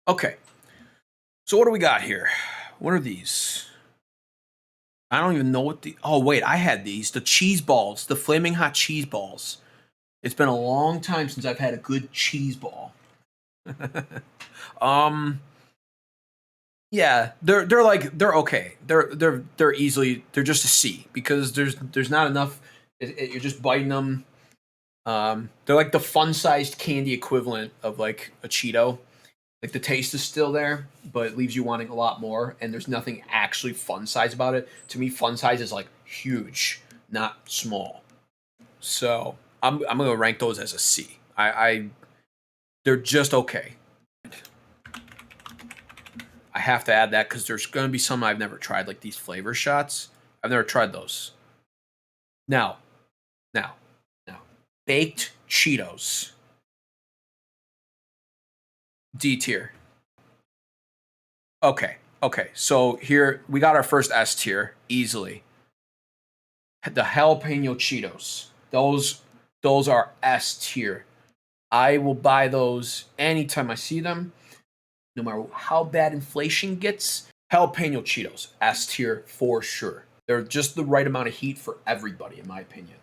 Okay, so what do we got here? What are these? I don't even know what the. Oh wait, I had these. The cheese balls, the flaming hot cheese balls. It's been a long time since I've had a good cheese ball. um, yeah, they're okay. They're easily they're just a C because there's not enough. You're just biting them. They're like the fun sized candy equivalent of like a Cheeto. Like the taste is still there, but it leaves you wanting a lot more. And there's nothing actually fun size about it. To me, fun size is like huge, not small. So I'm gonna rank those as a C. I they're just okay. I have to add that because there's gonna be some I've never tried, like these flavor shots. I've never tried those. Now, now, now, baked Cheetos, D tier. Okay, okay. So here we got our first S tier easily. The jalapeno Cheetos. Those are S tier. I will buy those anytime I see them, no matter how bad inflation gets. Jalapeno Cheetos, S tier for sure. They're just the right amount of heat for everybody, in my opinion.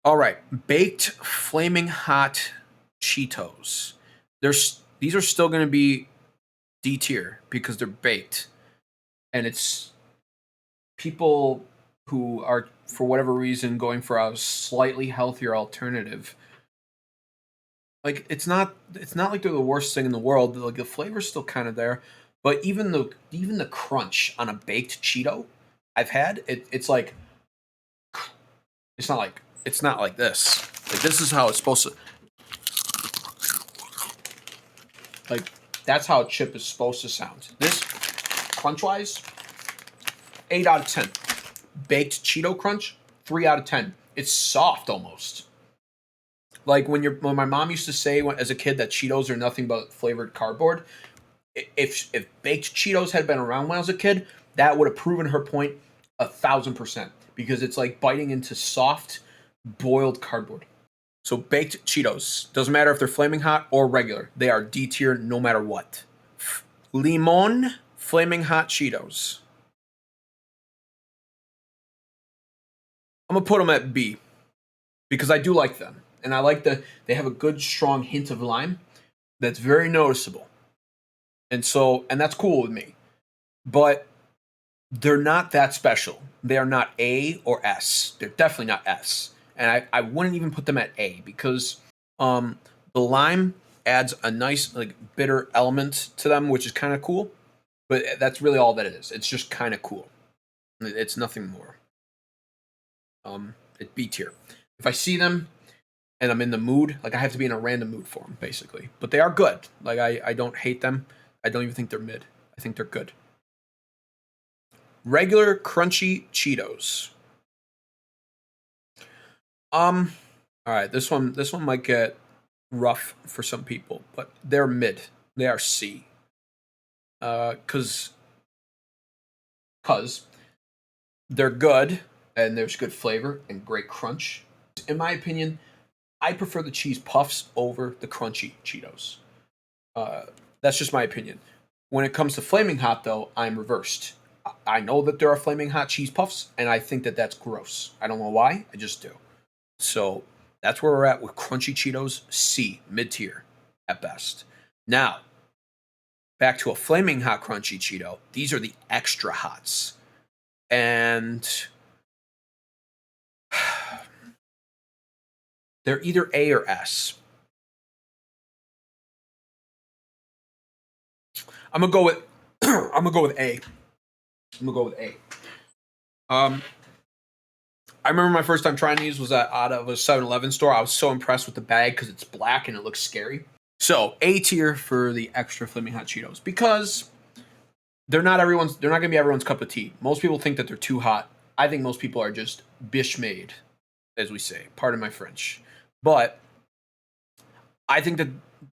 All right, baked flaming hot Cheetos. These are still going to be D tier because they're baked, and it's people who are for whatever reason going for a slightly healthier alternative. Like it's not like they're the worst thing in the world. Like the flavor's still kind of there, but even the crunch on a baked Cheeto I've had, it's not like this. Like this is how it's supposed to, like that's how a chip is supposed to sound. This crunch wise, 8 out of 10. Baked Cheeto crunch, 3 out of 10. It's soft almost. Like when my mom used to say as a kid that Cheetos are nothing but flavored cardboard. If baked Cheetos had been around when I was a kid, that would have proven her point 1,000% because it's like biting into soft boiled cardboard. So baked Cheetos doesn't matter if they're flaming hot or regular; they are D tier no matter what. Limon flaming hot Cheetos. I'm gonna put them at B because I do like them, and I like they have a good strong hint of lime that's very noticeable, and that's cool with me. But they're not that special. They are not A or S. They're definitely not S. And I wouldn't even put them at A because the lime adds a nice like bitter element to them, which is kind of cool. But that's really all that it is. It's just kind of cool. It's nothing more. It's B tier. If I see them and I'm in the mood, like I have to be in a random mood for them, basically. But they are good. Like I don't hate them. I don't even think they're mid. I think they're good. Regular crunchy Cheetos. Um, all right, this one might get rough for some people, but they're mid. They are C. Cause cause they're good and there's good flavor and great crunch. In my opinion, I prefer the cheese puffs over the crunchy Cheetos. Uh, that's just my opinion. When it comes to flaming hot, though, I'm reversed. I know that there are flaming hot cheese puffs, and I think that that's gross. I don't know why. I just do. So that's where we're at with crunchy Cheetos. C, mid tier at best. Now, back to a flaming hot crunchy Cheeto. These are the extra hots. And they're either A or S. I'm gonna go with I'm gonna go with A. I'm gonna go with A. Um, I remember my first time trying these was out of a 7-Eleven store. I was so impressed with the bag because it's black and it looks scary. So A tier for the extra flaming hot Cheetos because they're not gonna be everyone's cup of tea. Most people think that they're too hot. I think most people are just bish made, as we say. Pardon my French. But I think that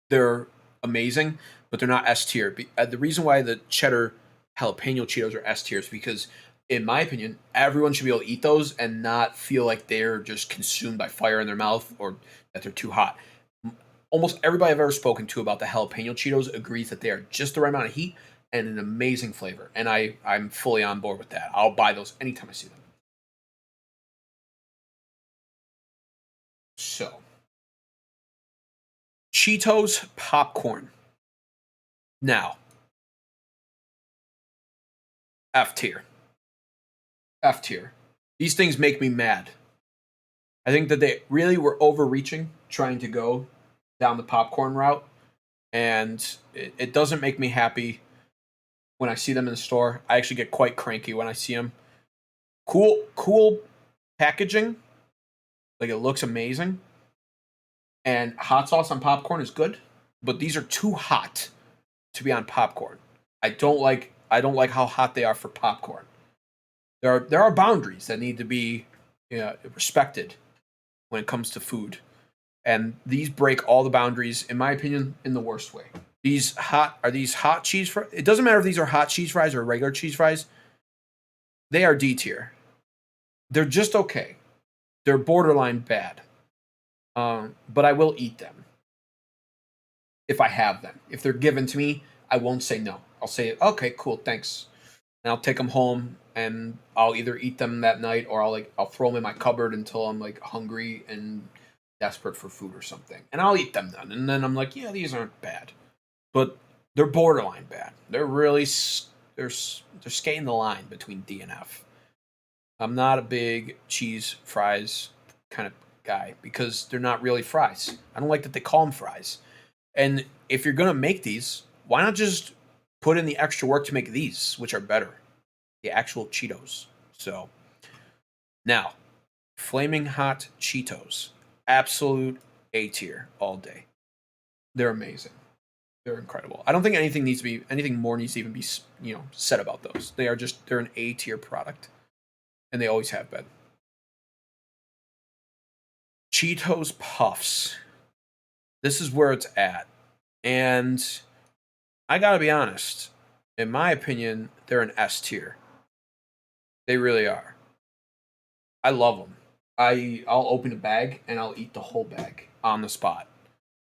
they're amazing, but they're not S tier. The reason why the cheddar jalapeno Cheetos are S tier is because, in my opinion, everyone should be able to eat those and not feel like they're just consumed by fire in their mouth or that they're too hot. almost everybody I've ever spoken to about the jalapeno Cheetos agrees that they are just the right amount of heat and an amazing flavor. And I'm fully on board with that. I'll buy those anytime I see them. So, Cheetos popcorn. Now, F tier. F tier. These things make me mad. I think that they really were overreaching trying to go down the popcorn route, and it doesn't make me happy when I see them in the store. I actually get quite cranky when I see them. Cool packaging, like it looks amazing, and hot sauce on popcorn is good, but these are too hot to be on popcorn. I don't like how hot they are for popcorn. There are boundaries that need to be, respected when it comes to food, and these break all the boundaries, in my opinion, in the worst way. These hot cheese fries? It doesn't matter if these are hot cheese fries or regular cheese fries. They are D tier. They're just okay. They're borderline bad. But I will eat them if I have them. If they're given to me, I won't say no. I'll say, okay, cool, thanks, and I'll take them home and I'll either eat them that night or I'll throw them in my cupboard until I'm like hungry and desperate for food or something, and I'll eat them then. And then I'm like, yeah, these aren't bad, but they're borderline bad. They're really they're skating the line between D and F. I'm not a big cheese fries kind of guy because they're not really fries. I don't like that they call them fries. And if you're gonna make these, why not just put in the extra work to make these, which are better, the actual Cheetos. So now, flaming hot Cheetos, absolute A tier all day. They're amazing. They're incredible. I don't think anything more needs to even be said about those. They're an A tier product, and they always have been. Cheetos Puffs. This is where it's at, and I gotta be honest. In my opinion, they're an S tier. They really are. I love them. I'll open a bag and I'll eat the whole bag on the spot.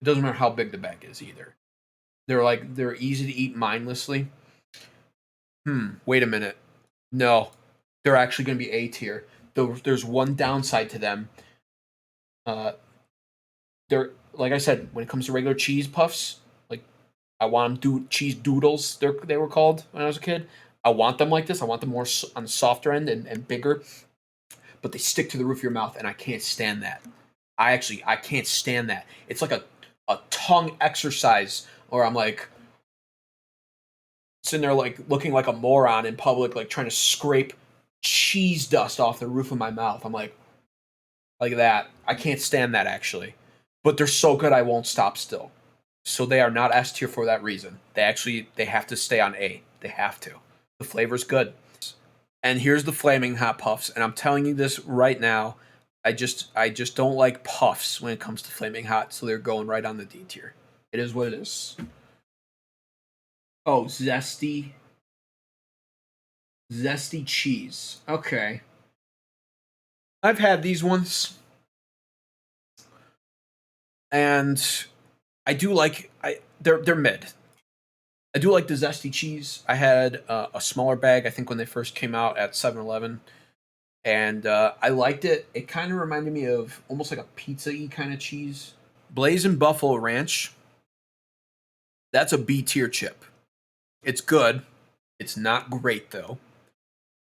It doesn't matter how big the bag is either. They're easy to eat mindlessly. Wait a minute. No, they're actually going to be A tier. Though there's one downside to them. Uh, they're like I said, when it comes to regular cheese puffs, like I want them cheese doodles. They were called when I was a kid. I want them like this. I want them more on the softer end and bigger, but they stick to the roof of your mouth, and I can't stand that. I can't stand that. It's like a tongue exercise, or I'm like sitting there like looking like a moron in public, like trying to scrape cheese dust off the roof of my mouth. I'm like that. I can't stand that actually. But they're so good I won't stop still. So they are not S tier for that reason. They have to stay on A. They have to. The flavor's good. And here's the flaming hot puffs, and I'm telling you this right now. I just don't like puffs when it comes to flaming hot, so they're going right on the D tier. It is what it is. Oh, zesty cheese. Okay. I've had these ones, and I do like they're mid. I do like the zesty cheese. I had a smaller bag, I think, when they first came out at 7-Eleven, and I liked it. It kind of reminded me of almost like a pizza-y kind of cheese. Blazing Buffalo Ranch, that's a B tier chip. It's good. It's not great though,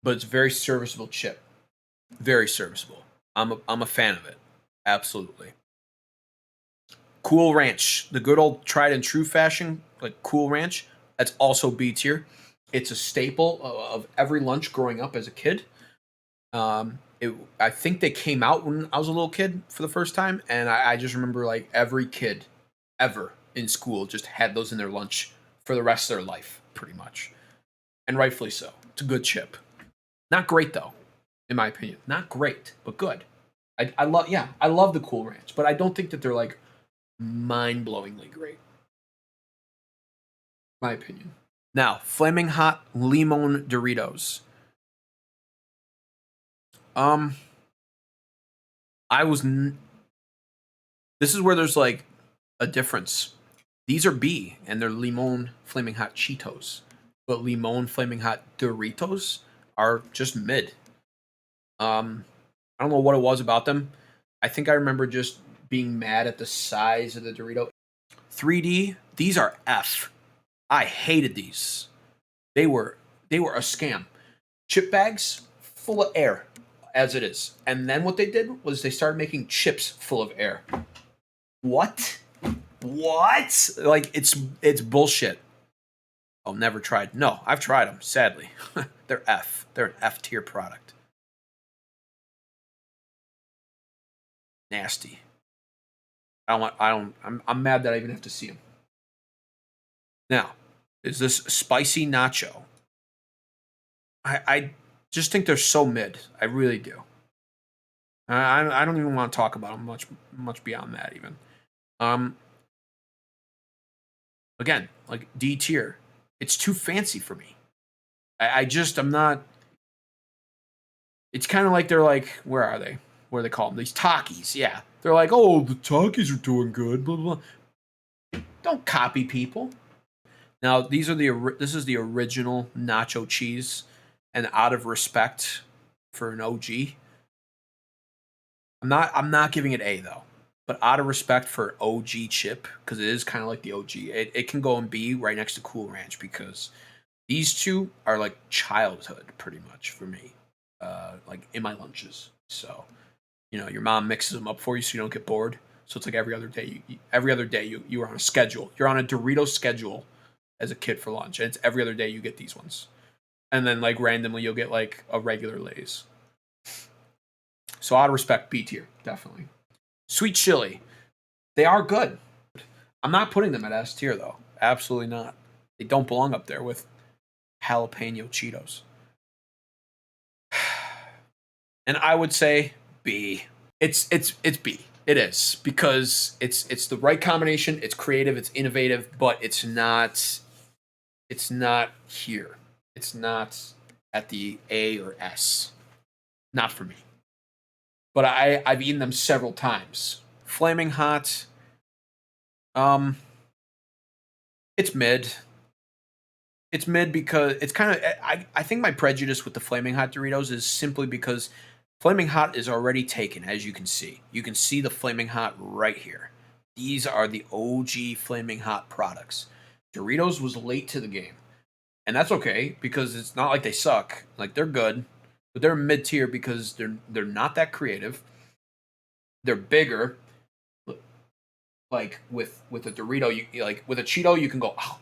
but it's a very serviceable chip. Very serviceable. I'm a fan of it. Absolutely. Cool Ranch, the good old tried and true fashion, like Cool Ranch. That's also B tier. It's a staple of every lunch growing up as a kid. I think they came out when I was a little kid for the first time, and I just remember like every kid ever in school just had those in their lunch for the rest of their life, pretty much, and rightfully so. It's a good chip. Not great though, in my opinion. Not great, but good. I love the Cool Ranch, but I don't think that they're like mind-blowingly great, my opinion. Now, flaming hot limon Doritos. Um, I was. This is where there's like a difference. These are B, and they're Limon Flaming Hot Cheetos. But Limon Flaming Hot Doritos are just mid. I don't know what it was about them. I think I remember just being mad at the size of the Dorito. 3D, these are F. I hated these. They were a scam. Chip bags full of air as it is. And then what they did was they started making chips full of air. What? What? Like it's bullshit. Oh, never tried. No, I've tried them, sadly. They're F. They're an F tier product. Nasty. I'm mad that I even have to see them. Now, is this spicy nacho? I just think they're so mid. I really do. I don't even want to talk about them much beyond that even. Again, like D tier. It's too fancy for me. I'm not. It's kind of like they're like, where are they? What do they call them? These Takis. Yeah, they're like, oh, the Takis are doing good. Blah blah. Don't copy people. Now this is the original nacho cheese, and out of respect for an OG, I'm not giving it A though. But out of respect for OG chip, because it is kind of like the OG, it can go in B right next to Cool Ranch because these two are like childhood pretty much for me, like in my lunches. So, your mom mixes them up for you so you don't get bored. So it's like every other day. You are on a schedule. You're on a Dorito schedule as a kid for lunch, and it's every other day you get these ones, and then like randomly you'll get like a regular Lay's. So out of respect, B tier definitely. Sweet chili, they are good. I'm not putting them at S tier though. Absolutely not. They don't belong up there with jalapeno Cheetos. And I would say B. It's B. It is because it's the right combination. It's creative. It's innovative, but it's not. It's not here. It's not at the A or S. Not for me. But I've eaten them several times. Flaming hot. Um, it's mid. It's mid because it's kind of. I think my prejudice with the flaming hot Doritos is simply because flaming hot is already taken, as you can see. You can see the flaming hot right here. These are the OG flaming hot products. Doritos was late to the game, and that's okay because it's not like they suck. Like they're good, but they're mid tier because they're not that creative. They're bigger. Like with a Dorito, you like with a Cheeto, you can go, oh,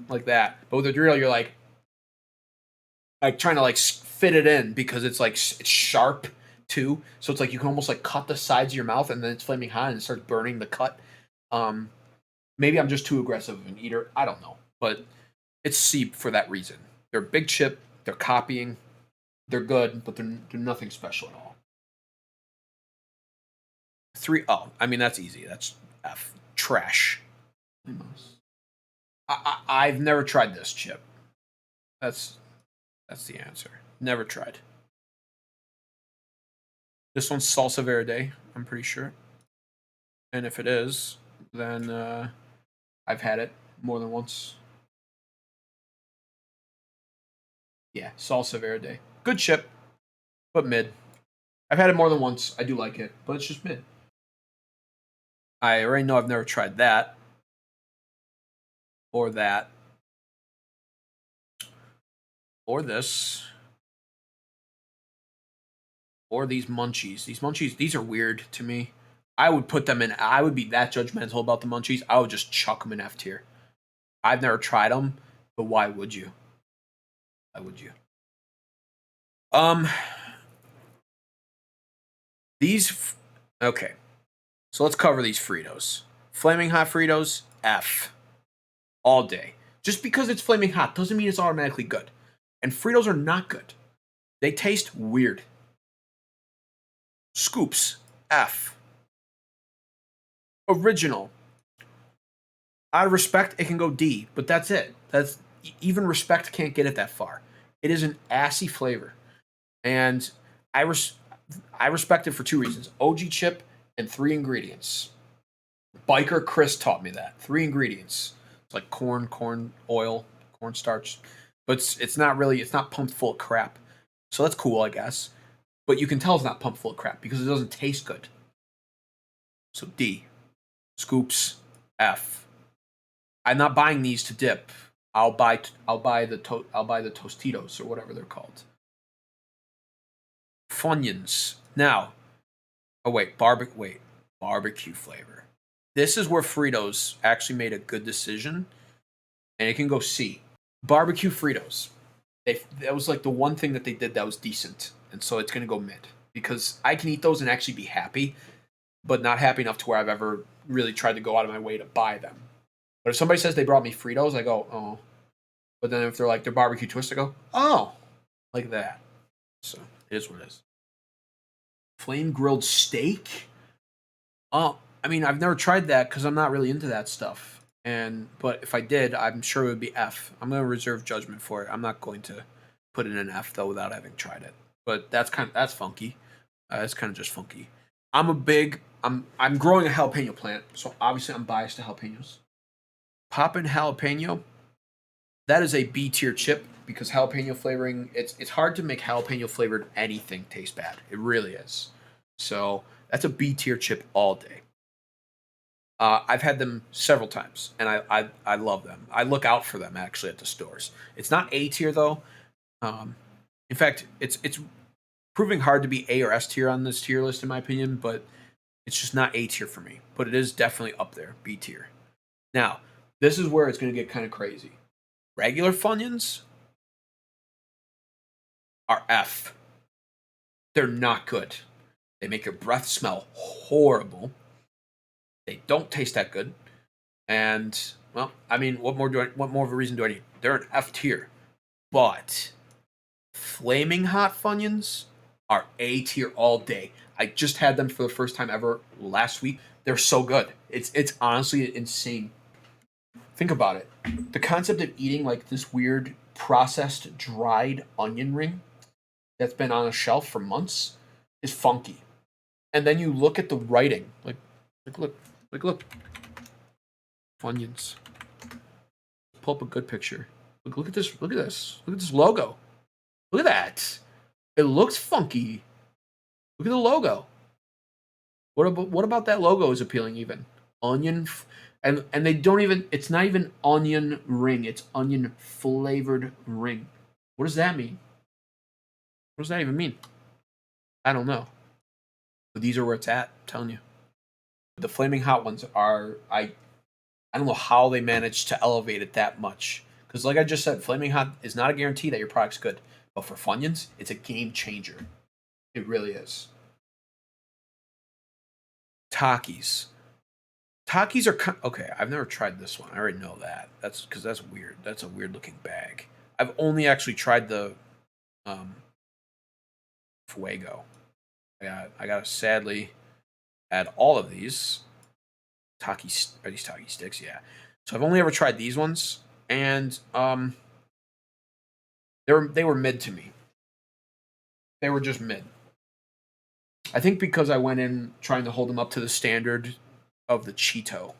like that. But with a Dorito, you're like trying to like fit it in because it's like it's sharp too. So it's like you can almost like cut the sides of your mouth, and then it's flaming hot and it starts burning the cut. Um, Maybe I'm just too aggressive of an eater. I don't know, but it's C for that reason. They're big chip. They're copying. They're good, but they're nothing special at all. Three. Oh, I mean that's easy. That's F. Trash. I've never tried this chip. That's that's the answer. Never tried. This one's salsa verde. I'm pretty sure. And if it is, then I've had it more than once. Yeah, salsa verde. Good chip, but mid. I've had it more than once. I do like it, but it's just mid. I already know I've never tried that or that or this or these munchies. These are weird to me. I would put them in. I would be that judgmental about the munchies. I would just chuck them in F tier. I've never tried them, but why would you? Why would you? Um, these. Okay, so let's cover these Fritos. Flaming hot Fritos, F, all day. Just because it's flaming hot doesn't mean it's automatically good. And Fritos are not good. They taste weird. Scoops, F. Original. Out of respect, it can go D, but that's it. That's even respect can't get it that far. It is an assy flavor, and I res- I respect it for two reasons: OG chip and three ingredients. Biker Chris taught me that. 3 ingredients. It's like corn oil, cornstarch, but it's not really, it's not pumped full of crap. So that's cool, I guess. But you can tell it's not pumped full of crap because it doesn't taste good. So D. Scoops. F. I'm not buying these to dip. I'll buy the Tostitos or whatever they're called. Funyuns. Now, barbecue flavor. This is where Fritos actually made a good decision, and it can go C. Barbecue Fritos. That was like the one thing that they did that was decent, and so it's gonna go mid because I can eat those and actually be happy, but not happy enough to where I've ever really tried to go out of my way to buy them. But if somebody says they brought me Fritos, I go, oh. But then if they're like their barbecue twist, I go, oh, like that. So it is what it is. Flame grilled steak. Oh, I mean, I've never tried that because I'm not really into that stuff. But if I did, I'm sure it would be F. I'm gonna reserve judgment for it. I'm not going to put it in F though without having tried it. But that's funky. It's kind of just funky. I'm growing a jalapeno plant, so obviously I'm biased to jalapenos. Poppin' jalapeno. That is a B tier chip because jalapeno flavoring. It's hard to make jalapeno flavored anything taste bad. It really is. So that's a B tier chip all day. I've had them several times, and I love them. I look out for them actually at the stores. It's not A tier though. In fact, it's proving hard to be A or S tier on this tier list in my opinion, but it's just not A tier for me. But it is definitely up there, B tier. Now, this is where it's going to get kind of crazy. Regular Funyuns are F. They're not good. They make your breath smell horrible. They don't taste that good. And well, I mean, what more of a reason do I need? They're an F tier. But flaming hot Funyuns are A tier all day. I just had them for the first time ever last week. They're so good. It's honestly insane. Think about it. The concept of eating like this weird processed dried onion ring that's been on a shelf for months is funky. And then you look at the writing, look, Funyuns. Pull up a good picture. Look at this. Look at this. Look at this logo. Look at that. It looks funky. Look at the logo. What about that logo is appealing even? Onion and they don't even, it's not even onion ring, it's onion flavored ring. What does that mean? What does that even mean? I don't know. But these are where it's at, I'm telling you. The flaming hot ones are I don't know how they managed to elevate it that much. Because like I just said, flaming hot is not a guarantee that your product's good. But for Funyuns, it's a game changer. It really is. Takis. Takis are okay. I've never tried this one. I already know that. That's because that's weird. That's a weird looking bag. I've only actually tried the Fuego. I got to sadly add all of these. Are these Taki sticks? Yeah. So I've only ever tried these ones, and they were mid to me. They were just mid. I think because I went in trying to hold them up to the standard of the Cheeto,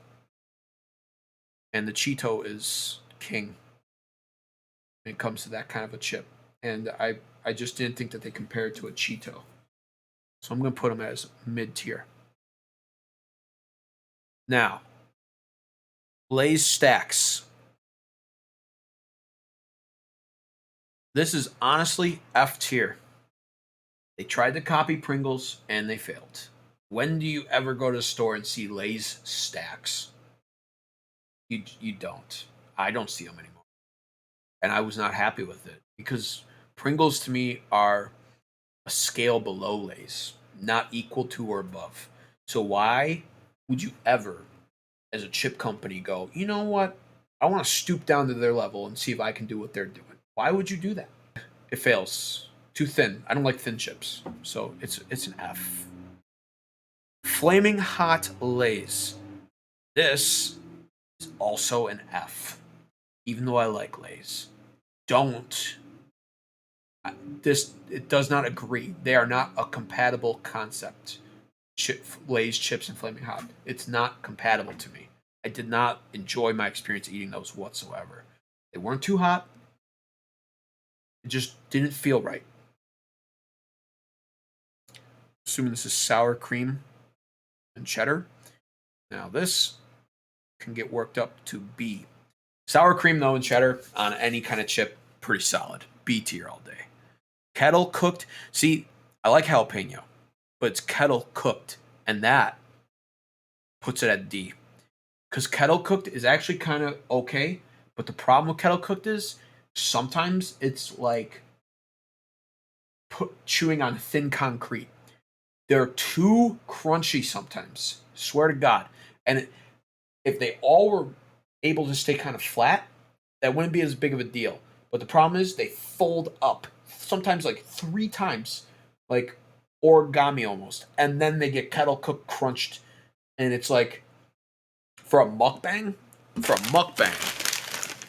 and the Cheeto is king when it comes to that kind of a chip, and I just didn't think that they compared to a Cheeto, so I'm going to put them as mid tier. Now, Lay's Stacks. This is honestly F tier. They tried to copy Pringles and they failed. When do you ever go to the store and see Lay's Stacks? You don't. I don't see them anymore. And I was not happy with it because Pringles to me are a scale below Lay's, not equal to or above. So why would you ever, as a chip company, go, you know what? I want to stoop down to their level and see if I can do what they're doing. Why would you do that? It fails. Too thin. I don't like thin chips. So it's an F. Flaming Hot Lay's. This is also an F. Even though I like Lay's. Don't. It does not agree. They are not a compatible concept. Lay's chips and Flaming Hot. It's not compatible to me. I did not enjoy my experience eating those whatsoever. They weren't too hot. It just didn't feel right. Assuming this is sour cream and cheddar. Now this can get worked up to B. Sour cream though and cheddar on any kind of chip, pretty solid. B tier all day. Kettle cooked. See, I like jalapeno, but it's kettle cooked, and that puts it at D. Because kettle cooked is actually kind of okay, but the problem with kettle cooked is sometimes it's like chewing on thin concrete. They're too crunchy sometimes. Swear to God. And if they all were able to stay kind of flat, that wouldn't be as big of a deal. But the problem is they fold up sometimes like 3 times, like origami almost, and then they get kettle cooked crunched, and it's like for a mukbang,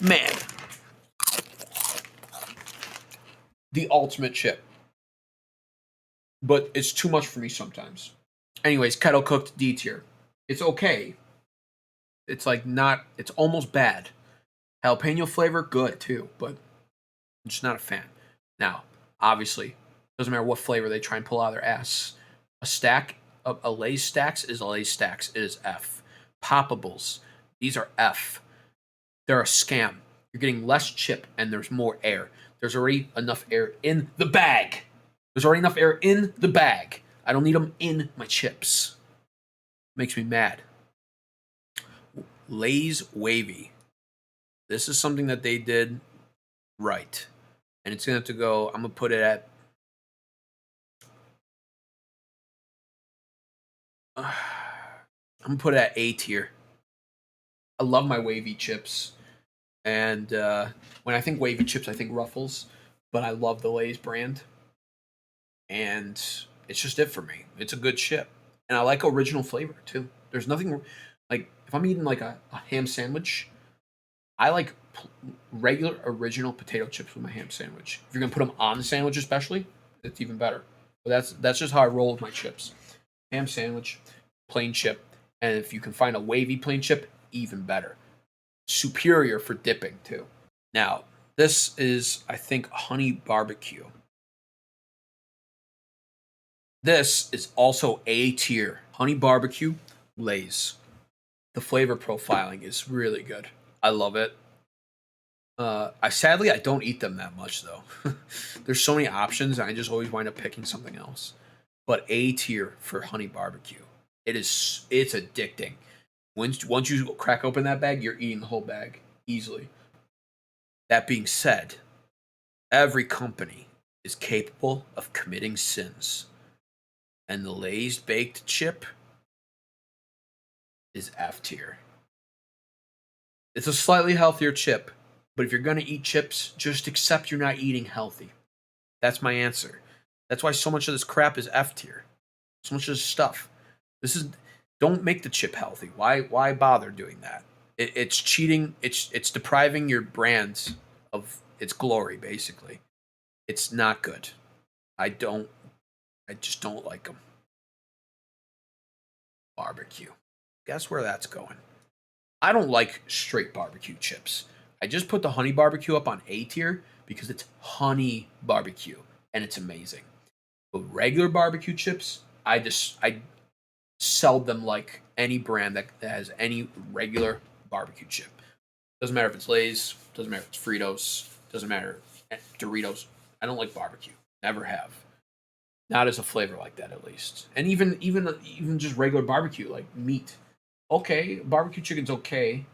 man, the ultimate chip. But it's too much for me sometimes. Anyways, kettle cooked D tier. It's okay. It's like not. It's almost bad. Jalapeno flavor, good too, but I'm just not a fan. Now, obviously, doesn't matter what flavor they try and pull out of their ass. A stack, a Lay's stacks is a Lay's stacks. It is F. Poppables, these are F. They're a scam. You're getting less chip and there's more air. There's already enough air in the bag. I don't need them in my chips. Makes me mad. Lay's Wavy. This is something that they did right. And it's going to have to go, I'm going to put it at I'm going to put it at A tier. I love my Wavy chips. And when I think Wavy chips, I think Ruffles. But I love the Lay's brand. And it's just it for me. It's a good chip. And I like original flavor, too. There's nothing... Like, if I'm eating, like, a ham sandwich, I like regular, original potato chips with my ham sandwich. If you're going to put them on the sandwich especially, it's even better. But that's just how I roll with my chips. Ham sandwich, plain chip. And if you can find a wavy plain chip, even better. Superior for dipping, too. Now, this is, I think, honey barbecue. This is also A tier. Honey barbecue, Lay's. The flavor profiling is really good. I love it. I don't eat them that much though. There's so many options, and I just always wind up picking something else. But A tier for honey barbecue. It's addicting. Once you crack open that bag, you're eating the whole bag easily. That being said, every company is capable of committing sins. And the Lay's baked chip is F tier. It's a slightly healthier chip, but if you're going to eat chips, just accept you're not eating healthy. That's my answer. That's why so much of this crap is F tier. So much of this stuff. Don't make the chip healthy. Why bother doing that? It's cheating. It's depriving your brand of its glory, basically. It's not good. I just don't like them. Barbecue. Guess where that's going? I don't like straight barbecue chips. I just put the honey barbecue up on A tier because it's honey barbecue and it's amazing. But regular barbecue chips, I sell them like any brand that has any regular barbecue chip. Doesn't matter if it's Lay's, doesn't matter if it's Fritos, doesn't matter Doritos. I don't like barbecue. Never have. Not as a flavor like that, at least. And even just regular barbecue, like meat. Okay, barbecue chicken's okay.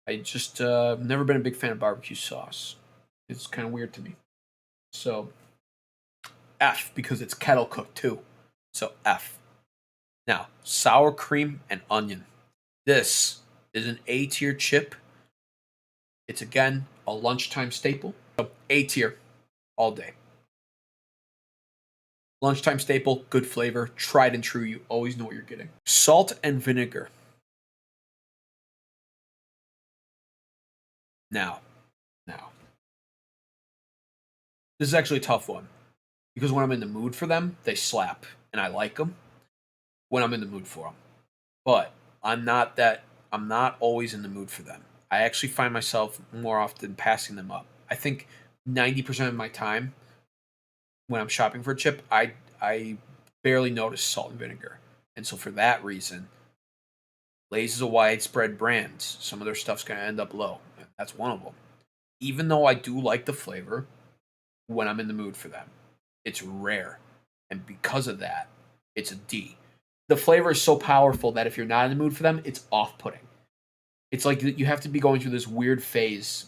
I just never been a big fan of barbecue sauce. It's kind of weird to me. So F because it's kettle cooked too. So F. Now, sour cream and onion. This is an A tier chip. It's again a lunchtime staple. So A tier all day. Lunchtime staple, good flavor, tried and true. You always know what you're getting. Salt and vinegar. Now. This is actually a tough one because when I'm in the mood for them, they slap and I like them. when I'm in the mood for them. But I'm not that. I'm not always in the mood for them. I actually find myself more often passing them up. I think 90% of my time when I'm shopping for a chip, I barely notice salt and vinegar, and so for that reason, Lay's is a widespread brand. Some of their stuff's gonna end up low, and that's one of them. Even though I do like the flavor when I'm in the mood for them, it's rare, and because of that, it's a D. The flavor is so powerful that if you're not in the mood for them, it's off-putting. It's like you have to be going through this weird phase,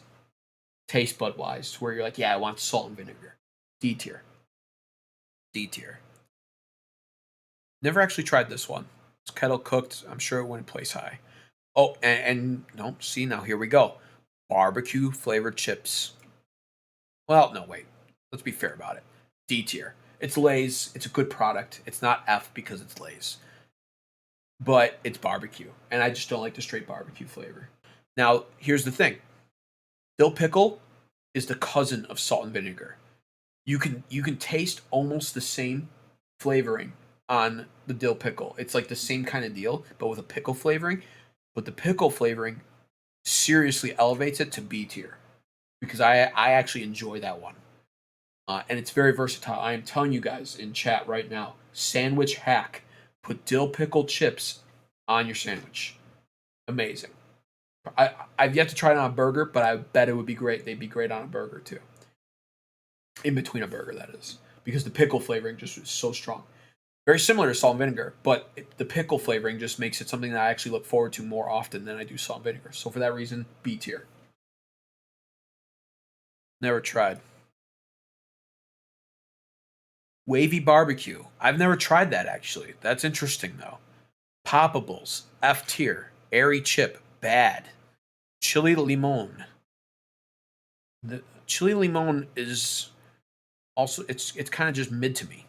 taste bud wise, where you're like, yeah, I want salt and vinegar. D tier. D tier. Never actually tried this one. It's kettle cooked. I'm sure it wouldn't place high. Oh, and no, see now here we go. Barbecue flavored chips. Well, no, wait. Let's be fair about it. D tier. It's Lay's. It's a good product. It's not F because it's Lay's, but it's barbecue, and I just don't like the straight barbecue flavor. Now, here's the thing: dill pickle is the cousin of salt and vinegar. You can taste almost the same flavoring on the dill pickle. It's like the same kind of deal, but with a pickle flavoring. But the pickle flavoring seriously elevates it to B tier because I actually enjoy that one, and it's very versatile. I am telling you guys in chat right now, sandwich hack: put dill pickle chips on your sandwich. Amazing. I've yet to try it on a burger, but I bet it would be great. They'd be great on a burger too. In between a burger, that is, because the pickle flavoring just is so strong. Very similar to salt and vinegar, but the pickle flavoring just makes it something that I actually look forward to more often than I do salt and vinegar. So for that reason, B tier. Never tried. Wavy barbecue. I've never tried that actually. That's interesting though. Poppables. F tier. Airy chip. Bad. Chili limon. The chili limon is also it's kind of just mid to me.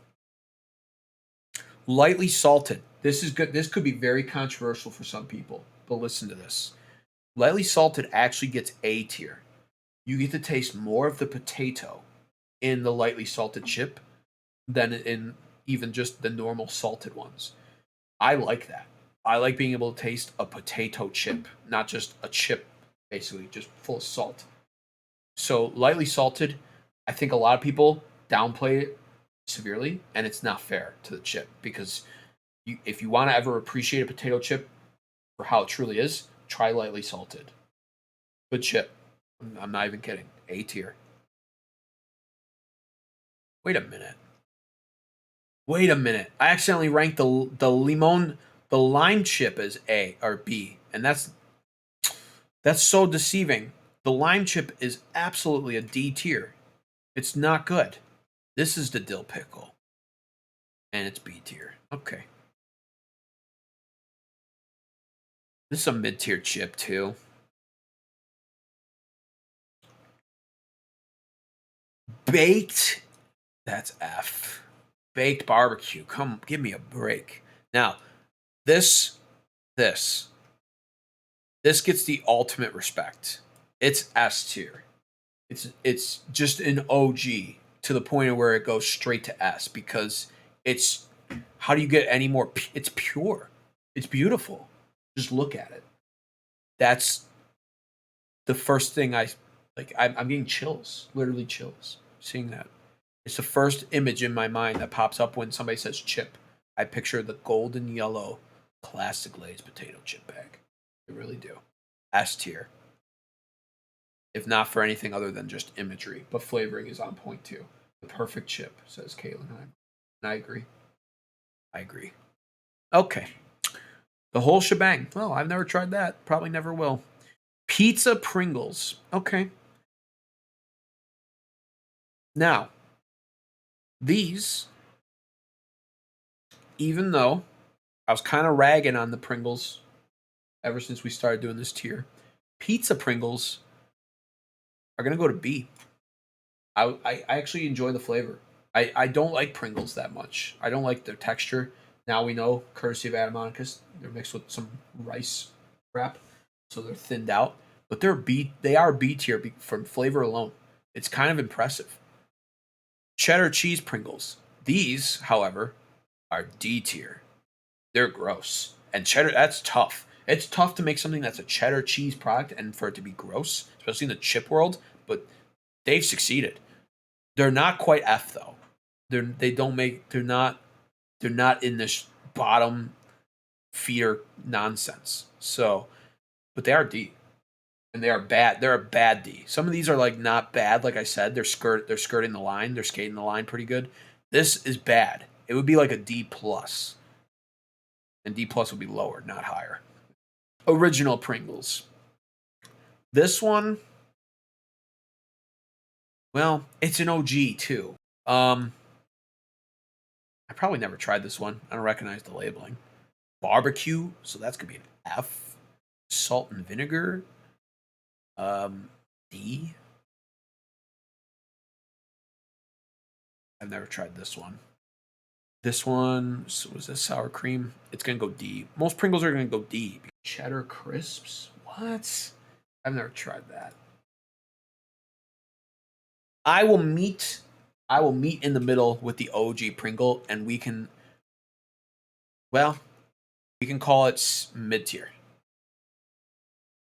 Lightly salted. This is good. This could be very controversial for some people, but listen to this. Lightly salted actually gets A tier. You get to taste more of the potato in the lightly salted chip than in even just the normal salted ones. I like that. I like being able to taste a potato chip, not just a chip, basically, just full of salt. So, lightly salted, I think a lot of people downplay it severely, and it's not fair to the chip because if you want to ever appreciate a potato chip for how it truly is, try lightly salted. Good chip. I'm not even kidding. A tier. Wait a minute. Wait a minute. I accidentally ranked the lime chip as A or B, and that's so deceiving. The lime chip is absolutely a D tier. It's not good. This is the dill pickle, and it's B tier. Okay. This is a mid tier chip too. Baked. That's F. Baked barbecue. Come, give me a break. Now, this, this, this gets the ultimate respect. It's S tier. It's just an OG to the point of where it goes straight to S because it's how do you get any more? It's pure. It's beautiful. Just look at it. That's the first thing I like. I'm getting chills, literally chills, seeing that. It's the first image in my mind that pops up when somebody says chip. I picture the golden yellow classic Lay's potato chip bag. I really do. S tier. If not for anything other than just imagery, but flavoring is on point too. The perfect chip, says Caitlin. And I agree. I agree. Okay. The whole shebang. Well, I've never tried that. Probably never will. Pizza Pringles. Okay. Now, these, even though I was kind of ragging on the Pringles ever since we started doing this tier, Pizza Pringles are going to go to B. I actually enjoy the flavor. I don't like Pringles that much. I don't like their texture. Now we know, courtesy of Adamonicus, they're mixed with some rice wrap, so they're thinned out. But they are B tier from flavor alone. It's kind of impressive. Cheddar cheese Pringles. These, however, are D tier. they're gross. And cheddar, that's tough. It's tough to make something that's a cheddar cheese product and for it to be gross, especially in the chip world. But they've succeeded. They're not quite F though. They don't make. They're not in this bottom feeder nonsense. So, but they are D, and they are bad. They're a bad D. Some of these are like not bad. Like I said, they're skirting the line. They're skating the line pretty good. This is bad. It would be like a D plus, and D plus would be lower, not higher. Original Pringles. This one, well, it's an OG too. I probably never tried this one. I don't recognize the labeling. Barbecue, so that's gonna be an F. Salt and vinegar, D. I've never tried this one. This one, so was this sour cream? It's gonna go D. Most Pringles are gonna go D. Cheddar crisps, what? I've never tried that. I will meet in the middle with the OG Pringle, and we can, well, we can call it mid tier.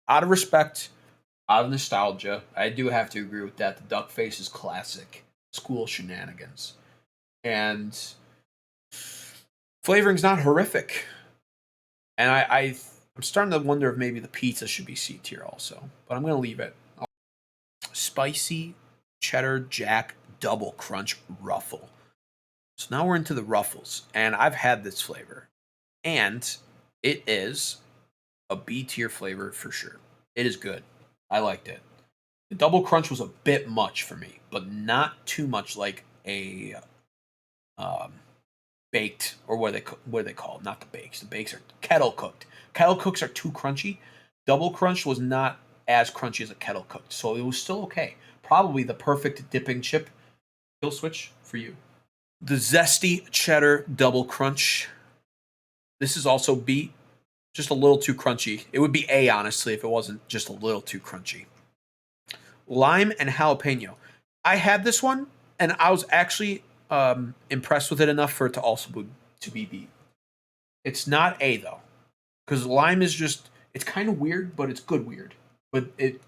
Out of respect, out of nostalgia, I do have to agree with that. The duck face is classic school shenanigans, and flavoring's not horrific. And I'm starting to wonder if maybe the pizza should be C tier also, but I'm gonna leave it. Spicy cheddar jack double crunch ruffle. So now we're into the ruffles, and I've had this flavor, and it is a B tier flavor for sure. It is good. I liked it. The double crunch was a bit much for me, but not too much like a baked, or what are they called? Not the bakes. The bakes are kettle cooked. Kettle cooks are too crunchy. Double crunch was not as crunchy as a kettle cooked, so it was still okay. Probably the perfect dipping chip. Kill switch for you. The zesty cheddar double crunch. This is also B, just a little too crunchy. It would be A, honestly, if it wasn't just a little too crunchy. Lime and jalapeno. I had this one, and I was actually impressed with it enough for it to also be B. It's not A though, because lime is just, it's kind of weird, but it's good weird. But it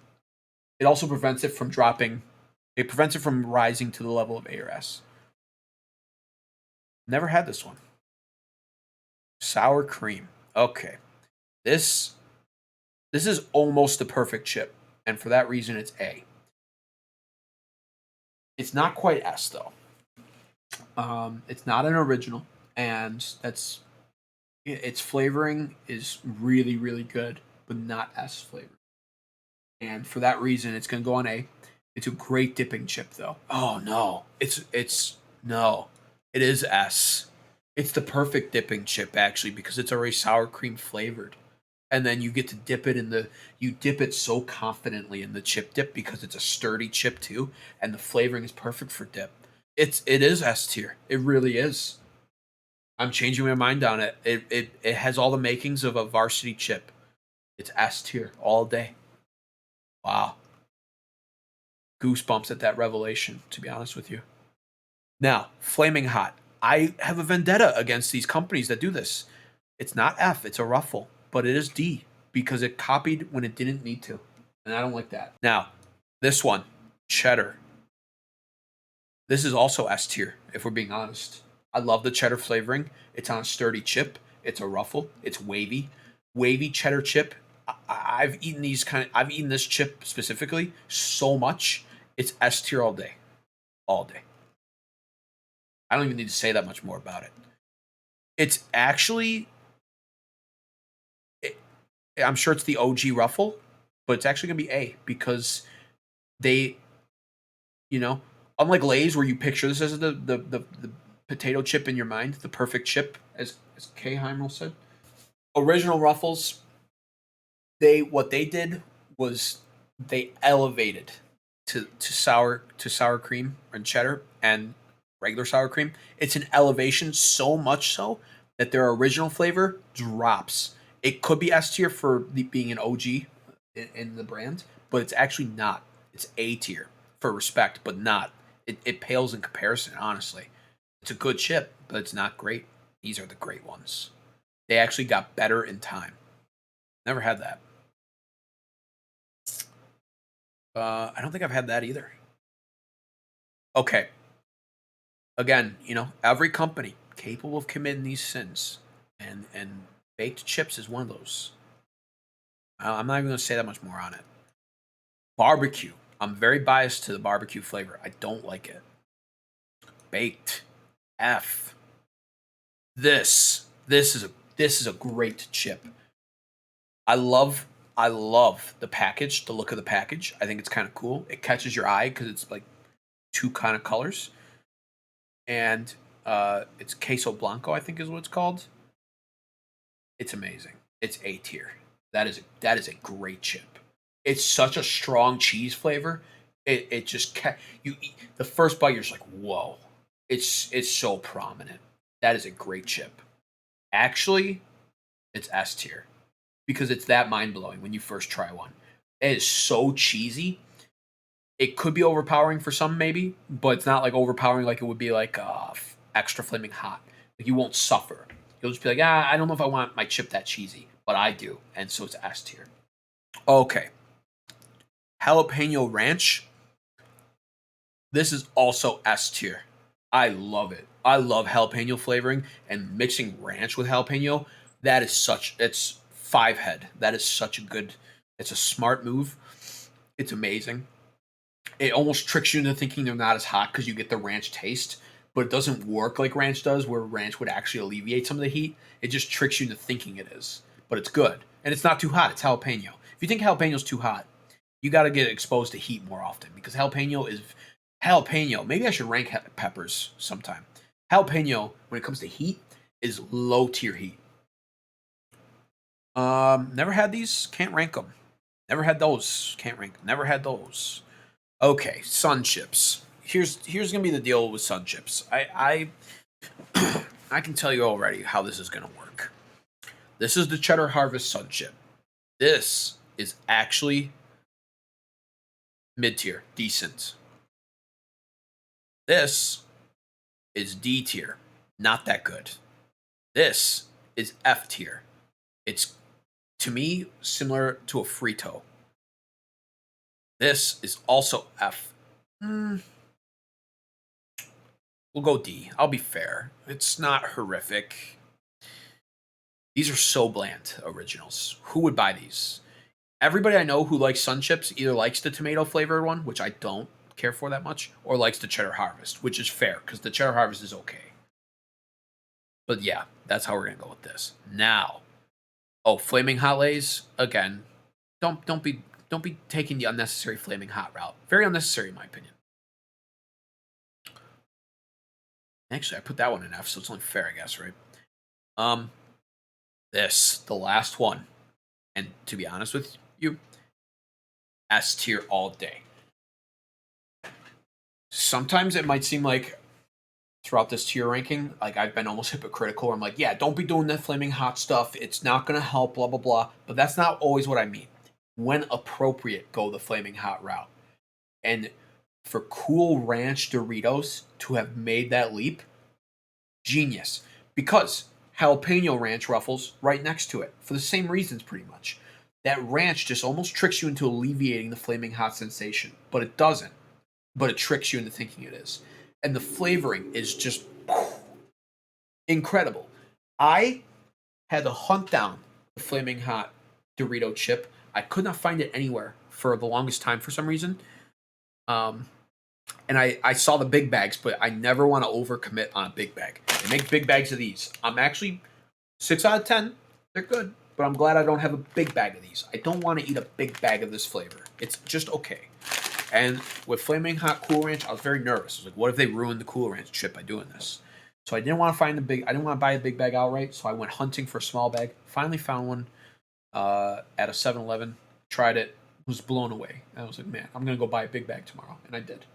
also prevents it from dropping. It prevents it from rising to the level of A or S. Never had this one. Sour cream. Okay. This is almost the perfect chip, and for that reason it's A. It's not quite S though. It's not an original, and that's its flavoring is really really good, but not S flavor. And for that reason, it's gonna go on A. It's a great dipping chip though. Oh no, it's no, it is S. It's the perfect dipping chip actually because it's already sour cream flavored, and then you get to dip it in the you dip it so confidently in the chip dip because it's a sturdy chip too, and the flavoring is perfect for dip. It is S tier. It really is. I'm changing my mind on it. It has all the makings of a varsity chip. It's S tier all day. Wow. Goosebumps at that revelation, to be honest with you. Now, flaming hot. I have a vendetta against these companies that do this. It's not F, it's a ruffle, but it is D because it copied when it didn't need to. And I don't like that. Now, this one, cheddar. This is also S tier, if we're being honest. I love the cheddar flavoring. It's on a sturdy chip. It's a ruffle. It's wavy. Wavy cheddar chip. I've eaten I've eaten this chip specifically so much. It's S tier all day. All day. I don't even need to say that much more about it. It's actually, it, I'm sure it's the OG ruffle, but it's actually going to be A because they, you know, unlike Lay's where you picture this as the potato chip in your mind, the perfect chip, as Kay Heimel said. Original Ruffles, what they did was they elevated to sour cream and cheddar and regular sour cream. It's an elevation so much so that their original flavor drops. It could be S tier for being an OG in the brand, but it's actually not. It's A tier for respect, but not. It pales in comparison, honestly. It's a good chip, but it's not great. These are the great ones. They actually got better in time. Never had that. I don't think I've had that either. Okay. Again, every company capable of committing these sins, and baked chips is one of those. I'm not even going to say that much more on it. Barbecue. I'm very biased to the barbecue flavor. I don't like it. Baked. F. This is a great chip. I love the package, the look of the package. I think it's kind of cool. It catches your eye because it's like two kind of colors, and it's queso blanco, I think is what it's called. It's amazing. It's A tier. That is a great chip. It's such a strong cheese flavor. It just you eat the first bite, you're just like, whoa. It's so prominent. That is a great chip. Actually, it's S tier because it's that mind blowing when you first try one. It is so cheesy. It could be overpowering for some, maybe, but it's not like overpowering like it would be like extra flaming hot. Like you won't suffer. You'll just be like, I don't know if I want my chip that cheesy, but I do, and so it's S tier. Okay, jalapeno ranch. This is also S tier. I love it. I love jalapeno flavoring and mixing ranch with jalapeno. It's five head. That is such a good. It's a smart move. It's amazing. It almost tricks you into thinking they're not as hot because you get the ranch taste, but it doesn't work like ranch does, where ranch would actually alleviate some of the heat. It just tricks you into thinking it is, but it's good and it's not too hot. It's jalapeno. If you think jalapeno's too hot, you got to get exposed to heat more often because jalapeno is jalapeno. Maybe I should rank peppers sometime. Jalapeno, when it comes to heat, is low tier heat. Never had these. Can't rank them. Never had those. Can't rank. Never had those. Okay, sun chips. Here's gonna be the deal with sun chips. I can tell you already how this is gonna work. This is the Cheddar Harvest Sun Chip. This is actually mid tier, decent. This is D tier, not that good. This is F tier. It's, to me, similar to a Frito. This is also F. We'll go D. I'll be fair. It's not horrific. These are so bland originals. Who would buy these? Everybody I know who likes Sun Chips either likes the tomato flavored one, which I don't care for that much, or likes the Cheddar Harvest, which is fair because the Cheddar Harvest is okay. But yeah, that's how we're gonna go with this. Now, Flaming Hot Lays again. Don't be taking the unnecessary flaming hot route. Very unnecessary in my opinion. Actually, I put that one in F, so it's only fair, I guess, right? The last one, and to be honest with you, S tier all day. Sometimes it might seem like throughout this tier ranking, like I've been almost hypocritical. I'm like, yeah, don't be doing that flaming hot stuff. It's not gonna help, blah blah blah. But that's not always what I mean. When appropriate, go the flaming hot route. And for Cool Ranch Doritos to have made that leap, genius. Because jalapeno ranch ruffles right next to it for the same reasons, pretty much. That ranch just almost tricks you into alleviating the flaming hot sensation, but it doesn't. But it tricks you into thinking it is. And the flavoring is just incredible. I had to hunt down the flaming hot Dorito chip. I could not find it anywhere for the longest time for some reason. And I saw the big bags, but I never want to overcommit on a big bag. They make big bags of these. I'm actually 6 out of 10. They're good, but I'm glad I don't have a big bag of these. I don't want to eat a big bag of this flavor. It's just okay. And with Flaming Hot Cool Ranch, I was very nervous. I was like, what if they ruined the Cool Ranch chip by doing this? So I didn't want to I didn't want to buy a big bag outright, so I went hunting for a small bag. Finally found one at a 7-Eleven. Tried it, was blown away. I was like, man, I'm going to go buy a big bag tomorrow. And I did.